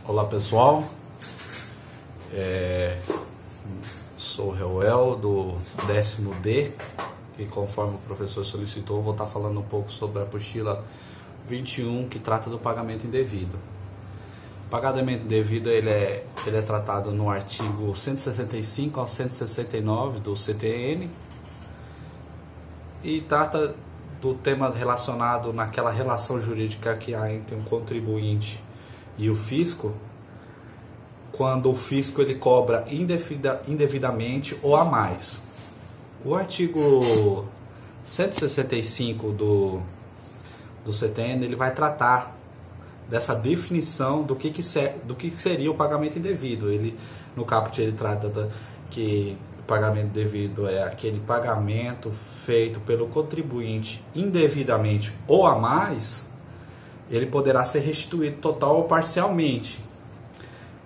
Olá pessoal, sou o Reuel do 10º D e conforme o professor solicitou, vou estar falando um pouco sobre a apostila 21 que trata do pagamento indevido. O pagamento indevido ele é tratado no artigo 165 ao 169 do CTN e trata do tema relacionado naquela relação jurídica que há entre um contribuinte e o fisco, quando o fisco ele cobra indevidamente ou a mais. O artigo 165 do CTN ele vai tratar dessa definição do que seria o pagamento indevido. No caput ele trata que o pagamento indevido é aquele pagamento feito pelo contribuinte indevidamente ou a mais, ele poderá ser restituído total ou parcialmente.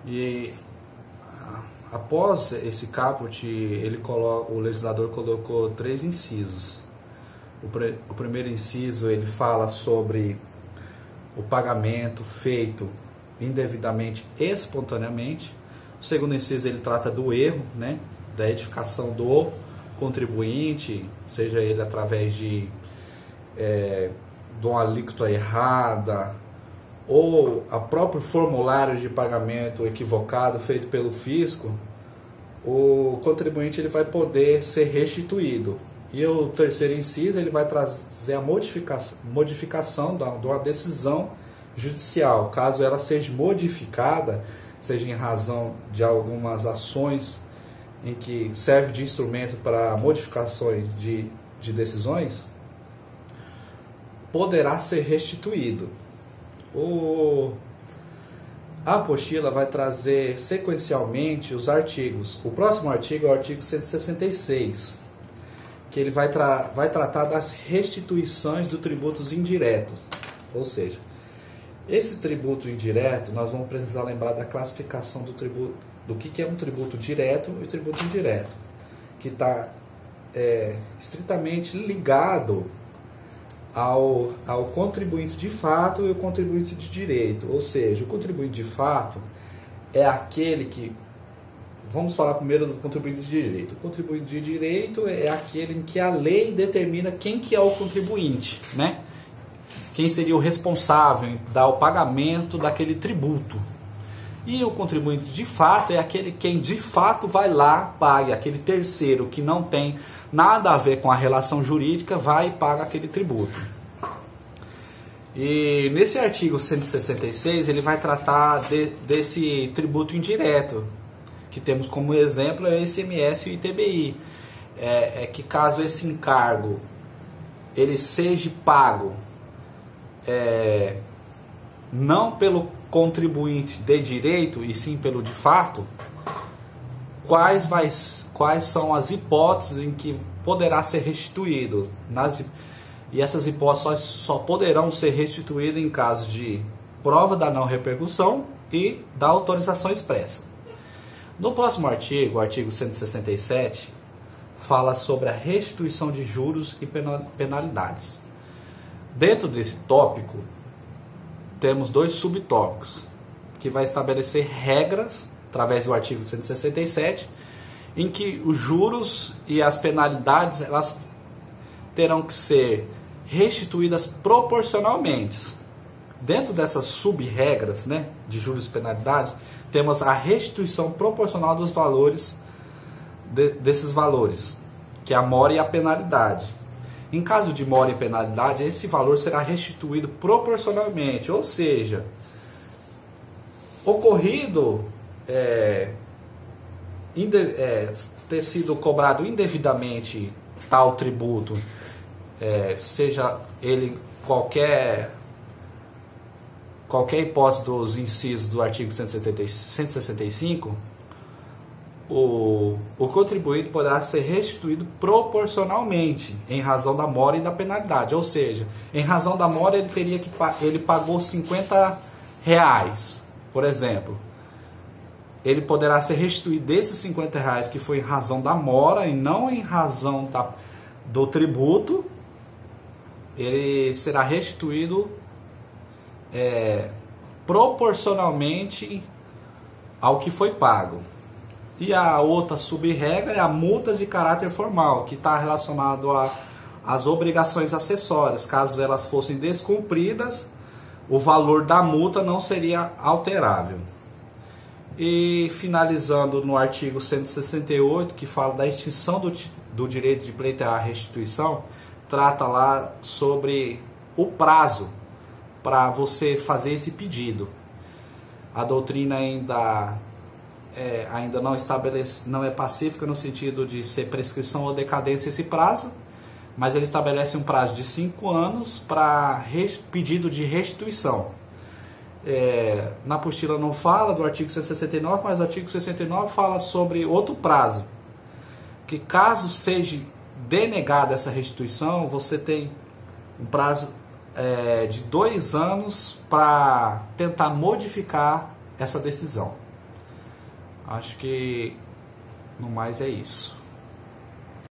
E após esse caput, o legislador colocou 3 incisos. O primeiro inciso ele fala sobre o pagamento feito indevidamente e espontaneamente. O segundo inciso ele trata do erro, da edificação do contribuinte, seja ele através de uma alíquota errada ou a próprio formulário de pagamento equivocado feito pelo fisco, o contribuinte ele vai poder ser restituído. E o terceiro inciso ele vai trazer a modificação de uma decisão judicial, caso ela seja modificada, seja em razão de algumas ações em que serve de instrumento para modificações de decisões, poderá ser restituído. A apostila vai trazer sequencialmente os artigos. O próximo artigo é o artigo 166, que ele vai tratar das restituições do tributos indiretos. Ou seja, esse tributo indireto, nós vamos precisar lembrar da classificação do tributo, do que é um tributo direto e tributo indireto, que está estritamente ligado ao contribuinte de fato e o contribuinte de direito. Ou seja, o contribuinte de fato é aquele que... Vamos falar primeiro do contribuinte de direito. O contribuinte de direito é aquele em que a lei determina quem que é o contribuinte, quem seria o responsável em dar o pagamento daquele tributo. E o contribuinte de fato é aquele quem de fato vai lá, paga, aquele terceiro que não tem nada a ver com a relação jurídica, vai e paga aquele tributo. E nesse artigo 166 ele vai tratar desse tributo indireto, que temos como exemplo o ICMS e o ITBI. Que caso esse encargo ele seja pago não pelo contribuinte de direito e sim pelo de fato, quais são as hipóteses em que poderá ser restituído, e essas hipóteses só poderão ser restituídas em caso de prova da não repercussão e da autorização expressa. No próximo artigo, o artigo 167, fala sobre a restituição de juros e penalidades. Dentro desse tópico, temos 2 subtópicos, que vai estabelecer regras, através do artigo 167, em que os juros e as penalidades elas terão que ser restituídas proporcionalmente. Dentro dessas sub-regras, de juros e penalidades, temos a restituição proporcional dos valores, desses valores, que é a mora e a penalidade. Em caso de mora e penalidade, esse valor será restituído proporcionalmente, ou seja, ocorrido ter sido cobrado indevidamente tal tributo, seja ele qualquer hipótese dos incisos do artigo 165, o contribuinte poderá ser restituído proporcionalmente em razão da mora e da penalidade. Ou seja, em razão da mora ele pagou R$50, por exemplo. Ele poderá ser restituído desses R$50 que foi em razão da mora e não em razão do tributo. Ele será restituído proporcionalmente ao que foi pago. E a outra sub-regra é a multa de caráter formal, que está relacionado às obrigações acessórias. Caso elas fossem descumpridas, o valor da multa não seria alterável. E finalizando no artigo 168, que fala da extinção do direito de pleitear a restituição, trata lá sobre o prazo para você fazer esse pedido. A doutrina ainda não estabelece, não é pacífica no sentido de ser prescrição ou decadência esse prazo, mas ele estabelece um prazo de 5 anos para pedido de restituição. Na apostila não fala do artigo 169, mas o artigo 69 fala sobre outro prazo, que caso seja denegada essa restituição, você tem um prazo de 2 anos para tentar modificar essa decisão. Acho que no mais é isso.